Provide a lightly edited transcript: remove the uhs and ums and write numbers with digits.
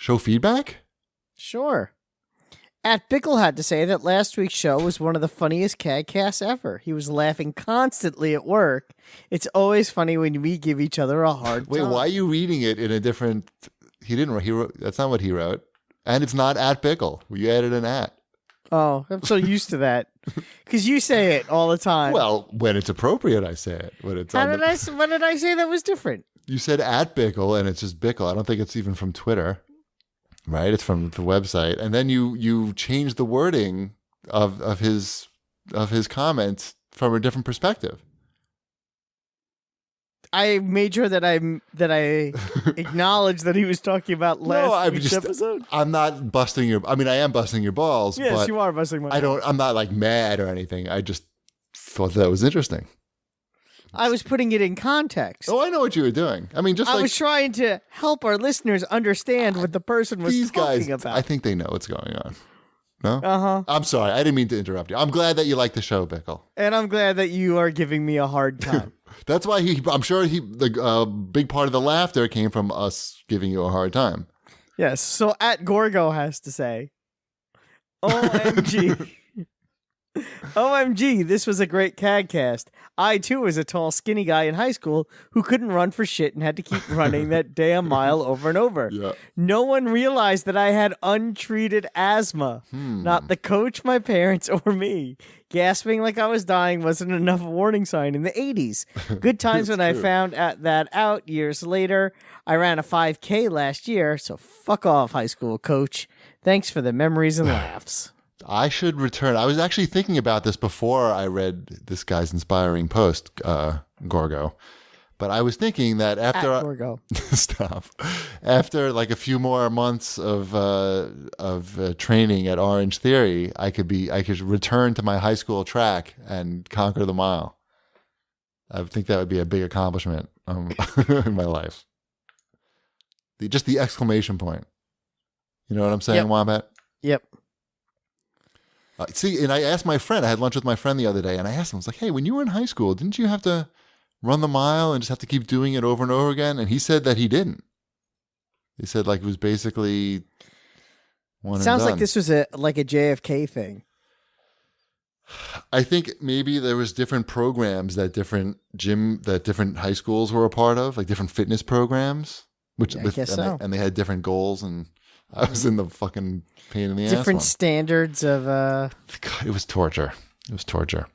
Show feedback? Sure. At Bickle had to say that last week's show was one of the funniest CAGcasts ever. He was laughing constantly at work. It's always funny when we give each other a hard Wait, time. why are you reading it in a different... He wrote, that's not what he wrote. And it's not at Bickle. You added an at. Oh, I'm so used to that. Because you say it all the time. Well, when it's appropriate, I say it. When it's what did I say that was different? You said at Bickle, and it's just Bickle. I don't think it's even from Twitter. Right? It's from the website. And then you changed the wording of his comments from a different perspective. I made sure that I acknowledged that he was talking about last week's episode. I'm not busting your... I mean, I am busting your balls. Yes, but you are busting my balls. I'm not like mad or anything. I just thought that was interesting. I was putting it in context. Oh, I know what you were doing. I mean, I was trying to help our listeners understand what the person was talking about. I think they know what's going on. No? Uh-huh. I'm sorry. I didn't mean to interrupt you. I'm glad that you like the show, Bickle. And I'm glad that you are giving me a hard time. That's why I'm sure the big part of the laughter came from us giving you a hard time. Yes. So at Gorgo has to say, OMG. OMG, this was a great CAGcast. I, too, was a tall, skinny guy in high school who couldn't run for shit and had to keep running that damn mile over and over. Yeah. No one realized that I had untreated asthma. Not the coach, my parents, or me. Gasping like I was dying wasn't enough warning sign in the 80s. Good times when I found that out years later. I ran a 5K last year, so fuck off, high school coach. Thanks for the memories and laughs. I should return. I was actually thinking about this before I read this guy's inspiring post, Gorgo. But I was thinking that after Gorgo. Stop. After like a few more months of training at Orange Theory, I could return to my high school track and conquer the mile. I think that would be a big accomplishment in my life. Just the exclamation point. You know what I'm saying, Wombat? Yep. See, and I asked my friend, I had lunch with my friend the other day, and I asked him, I was like, hey, when you were in high school, didn't you have to run the mile and just have to keep doing it over and over again? And he said that he didn't. He said like it was basically one and done. Sounds like this was like a JFK thing. I think maybe there was different programs that different high schools were a part of, like different fitness programs. I guess so. And they had different goals, and I was in the fucking pain in the ass. Different standards of... God, it was torture. It was torture.